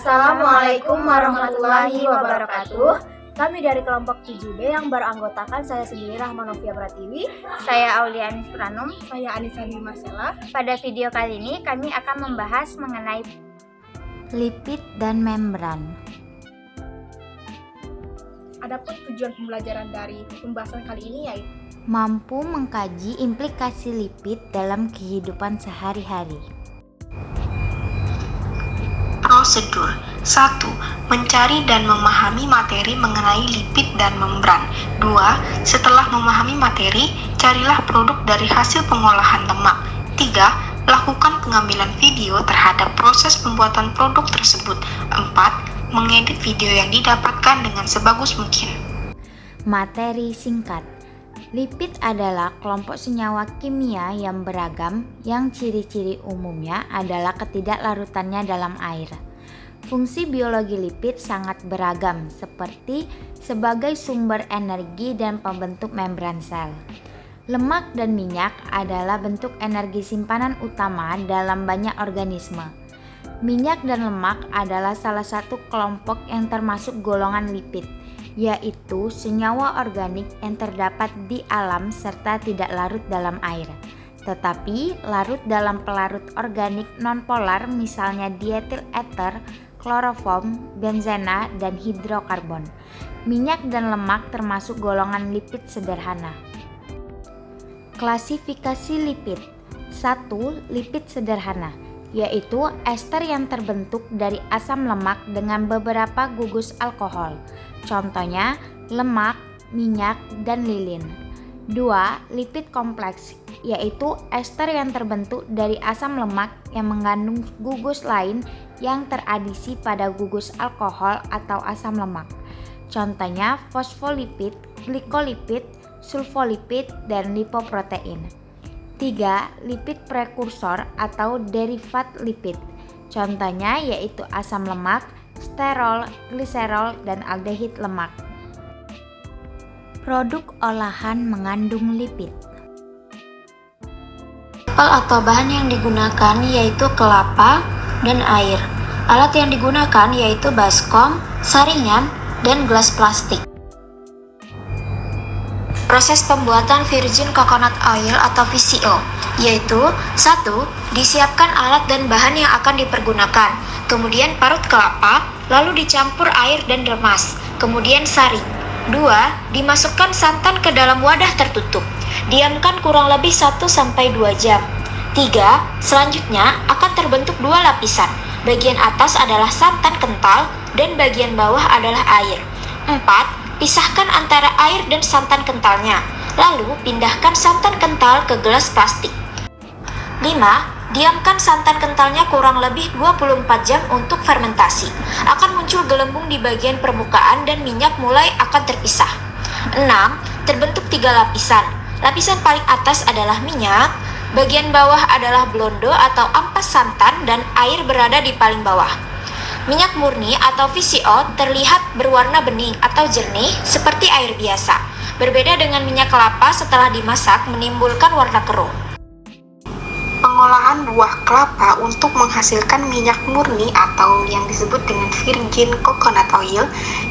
Assalamualaikum warahmatullahi wabarakatuh. Kami dari kelompok 7B yang beranggotakan saya sendiri Rahmanovia Pratiwi, saya Aulianis Pranum, saya Anissa Dimasela. Pada video kali ini kami akan membahas mengenai lipid dan membran. Adapun tujuan pembelajaran dari pembahasan kali ini yaitu mampu mengkaji implikasi lipid dalam kehidupan sehari-hari. Prosedur 1. Mencari dan memahami materi mengenai lipid dan membran. 2. Setelah memahami materi, carilah produk dari hasil pengolahan lemak. 3. Lakukan pengambilan video terhadap proses pembuatan produk tersebut. 4. Mengedit video yang didapatkan dengan sebagus mungkin. Materi singkat. Lipid adalah kelompok senyawa kimia yang beragam yang ciri-ciri umumnya adalah ketidaklarutannya dalam air. Fungsi biologi lipid sangat beragam, seperti sebagai sumber energi dan pembentuk membran sel. Lemak dan minyak adalah bentuk energi simpanan utama dalam banyak organisme. Minyak dan lemak adalah salah satu kelompok yang termasuk golongan lipid, yaitu senyawa organik yang terdapat di alam serta tidak larut dalam air, tetapi larut dalam pelarut organik nonpolar misalnya dietil ether, kloroform, benzena, dan hidrokarbon. Minyak dan lemak termasuk golongan lipid sederhana. Klasifikasi lipid. 1. Lipid sederhana, yaitu ester yang terbentuk dari asam lemak dengan beberapa gugus alkohol. Contohnya lemak, minyak, dan lilin. 2. Lipid kompleks, yaitu ester yang terbentuk dari asam lemak yang mengandung gugus lain yang teradisi pada gugus alkohol atau asam lemak. Contohnya fosfolipid, glikolipid, sulfolipid, dan lipoprotein. 3. Lipid prekursor atau derivat lipid. Contohnya yaitu asam lemak, sterol, gliserol, dan aldehid lemak. Produk olahan mengandung lipid. Atau bahan yang digunakan yaitu kelapa dan air. Alat yang digunakan yaitu baskom, saringan, dan gelas plastik. Proses pembuatan virgin coconut oil atau VCO yaitu 1. Disiapkan alat dan bahan yang akan dipergunakan, kemudian parut kelapa, lalu dicampur air dan remas, kemudian saring. 2. Dimasukkan santan ke dalam wadah tertutup, diamkan kurang lebih 1-2 jam. 3. Selanjutnya akan terbentuk 2 lapisan, bagian atas adalah santan kental dan bagian bawah adalah air. 4. Pisahkan antara air dan santan kentalnya, lalu pindahkan santan kental ke gelas plastik. 5. Diamkan santan kentalnya kurang lebih 24 jam untuk fermentasi. Akan muncul gelembung di bagian permukaan dan minyak mulai akan terpisah. 6. Terbentuk 3 lapisan. Lapisan paling atas adalah minyak, bagian bawah adalah blondo atau ampas santan, dan air berada di paling bawah. Minyak murni atau VCO terlihat berwarna bening atau jernih seperti air biasa. Berbeda dengan minyak kelapa setelah dimasak menimbulkan warna keruh. Pengolahan buah kelapa untuk menghasilkan minyak murni atau yang disebut dengan virgin coconut oil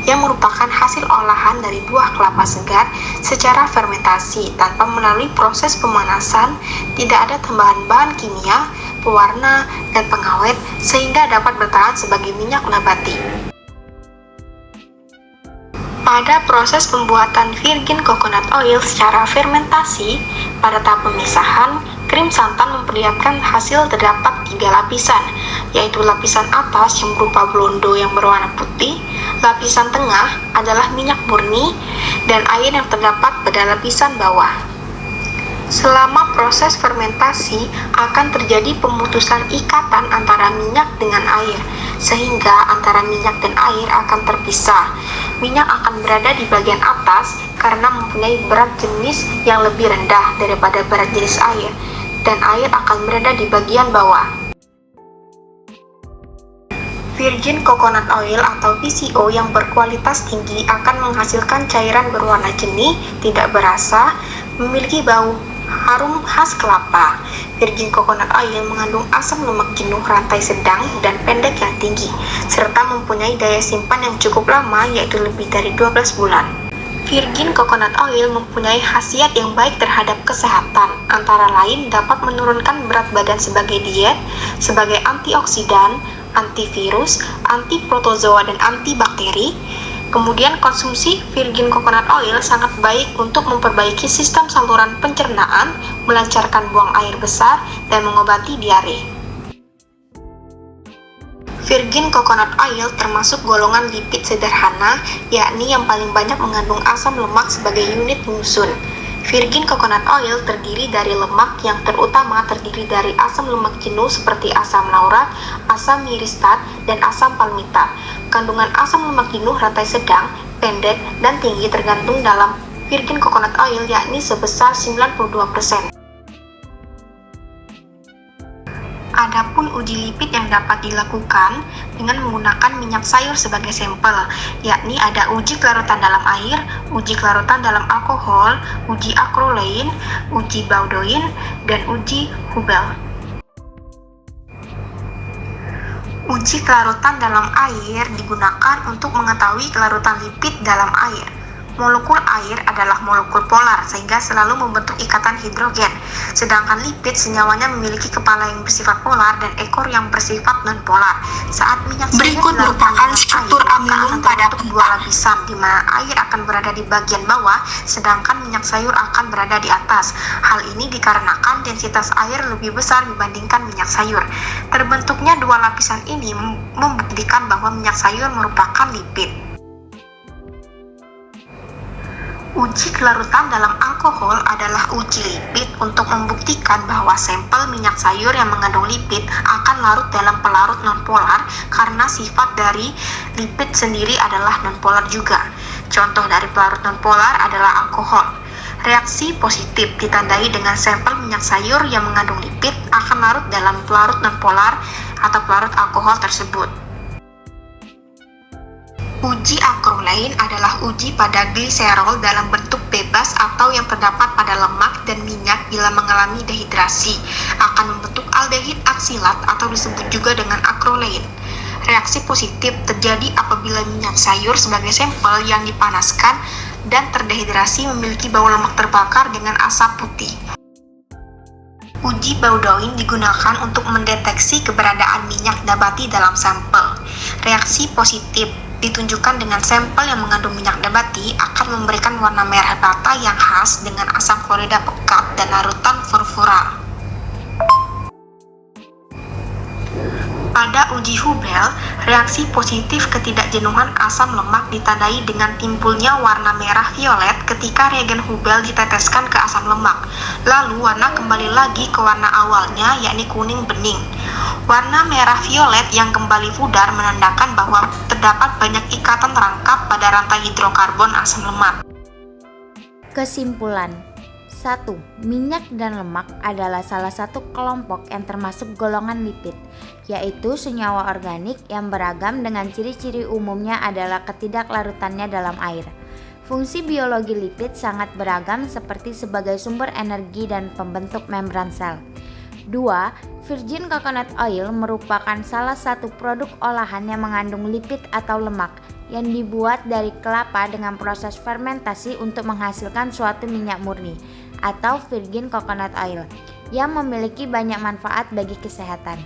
yang merupakan hasil olahan dari buah kelapa segar secara fermentasi tanpa melalui proses pemanasan, tidak ada tambahan bahan kimia, pewarna, dan pengawet sehingga dapat bertahan sebagai minyak nabati. Pada proses pembuatan virgin coconut oil secara fermentasi, pada tahap pemisahan, krim santan memperlihatkan hasil terdapat 3 lapisan, yaitu lapisan atas yang berupa blondo yang berwarna putih, lapisan tengah adalah minyak murni, dan air yang terdapat pada lapisan bawah. Selama proses fermentasi akan terjadi pemutusan ikatan antara minyak dengan air, sehingga antara minyak dan air akan terpisah. Minyak akan berada di bagian atas karena mempunyai berat jenis yang lebih rendah daripada berat jenis air, dan air akan berada di bagian bawah. Virgin coconut oil atau VCO yang berkualitas tinggi akan menghasilkan cairan berwarna jernih, tidak berasa, memiliki bau Harum khas kelapa. Virgin coconut oil mengandung asam lemak jenuh rantai sedang dan pendek yang tinggi, serta mempunyai daya simpan yang cukup lama, yaitu lebih dari 12 bulan. Virgin coconut oil mempunyai khasiat yang baik terhadap kesehatan, antara lain dapat menurunkan berat badan sebagai diet, sebagai antioksidan, antivirus, antiprotozoa, dan antibakteri. Kemudian konsumsi virgin coconut oil sangat baik untuk memperbaiki sistem saluran pencernaan, melancarkan buang air besar, dan mengobati diare. Virgin coconut oil termasuk golongan lipid sederhana, yakni yang paling banyak mengandung asam lemak sebagai unit penyusun. Virgin coconut oil terdiri dari lemak yang terutama terdiri dari asam lemak jenuh seperti asam laurat, asam myristat, dan asam palmitat. Kandungan asam lemak jenuh rantai sedang, pendek, dan tinggi tergantung dalam virgin coconut oil, yakni sebesar 92%. Adapun uji lipid yang dapat dilakukan dengan menggunakan minyak sayur sebagai sampel, yakni ada uji kelarutan dalam air, uji kelarutan dalam alkohol, uji acrolein, uji Baudoin, dan uji Hubel. Uji kelarutan dalam air digunakan untuk mengetahui kelarutan lipid dalam air. Molekul air adalah molekul polar sehingga selalu membentuk ikatan hidrogen, sedangkan lipid senyawanya memiliki kepala yang bersifat polar dan ekor yang bersifat non-polar. Saat minyak Berikut merupakan struktur amilum pada dua lapisan, di mana air akan berada di bagian bawah, sedangkan minyak sayur akan berada di atas. Hal ini dikarenakan densitas air lebih besar dibandingkan minyak sayur. Terbentuknya dua lapisan ini membuktikan bahwa minyak sayur merupakan lipid. Uji kelarutan dalam alkohol adalah uji lipid untuk membuktikan bahwa sampel minyak sayur yang mengandung lipid akan larut dalam pelarut nonpolar karena sifat dari lipid sendiri adalah nonpolar juga. Contoh dari pelarut nonpolar adalah alkohol. Reaksi positif ditandai dengan sampel minyak sayur yang mengandung lipid akan larut dalam pelarut nonpolar atau pelarut alkohol tersebut. Uji acrolein adalah uji pada gliserol dalam bentuk bebas atau yang terdapat pada lemak dan minyak bila mengalami dehidrasi, akan membentuk aldehid aksilat atau disebut juga dengan acrolein. Reaksi positif terjadi apabila minyak sayur sebagai sampel yang dipanaskan dan terdehidrasi memiliki bau lemak terbakar dengan asap putih. Uji Baudoin digunakan untuk mendeteksi keberadaan minyak nabati dalam sampel. Reaksi positif ditunjukkan dengan sampel yang mengandung minyak nabati akan memberikan warna merah bata yang khas dengan asam klorida pekat dan larutan furfural. Pada uji Hubel, reaksi positif ketidakjenuhan asam lemak ditandai dengan timbulnya warna merah violet ketika reagen Hubel diteteskan ke asam lemak. Lalu warna kembali lagi ke warna awalnya, yakni kuning bening. Warna merah violet yang kembali pudar menandakan bahwa terdapat banyak ikatan rangkap pada rantai hidrokarbon asam lemak. Kesimpulan 1. Minyak dan lemak adalah salah satu kelompok yang termasuk golongan lipid, yaitu senyawa organik yang beragam dengan ciri-ciri umumnya adalah ketidaklarutannya dalam air. Fungsi biologi lipid sangat beragam seperti sebagai sumber energi dan pembentuk membran sel. 2. Virgin coconut oil merupakan salah satu produk olahan yang mengandung lipid atau lemak yang dibuat dari kelapa dengan proses fermentasi untuk menghasilkan suatu minyak murni atau virgin coconut oil yang memiliki banyak manfaat bagi kesehatan.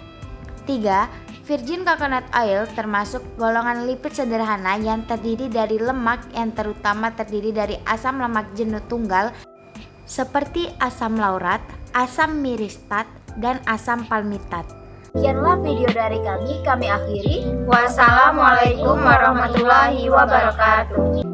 3. Virgin coconut oil termasuk golongan lipid sederhana yang terdiri dari lemak yang terutama terdiri dari asam lemak jenuh tunggal seperti asam laurat, asam myristat, dan asam palmitat. Sekianlah video dari kami akhiri. Wassalamualaikum warahmatullahi wabarakatuh.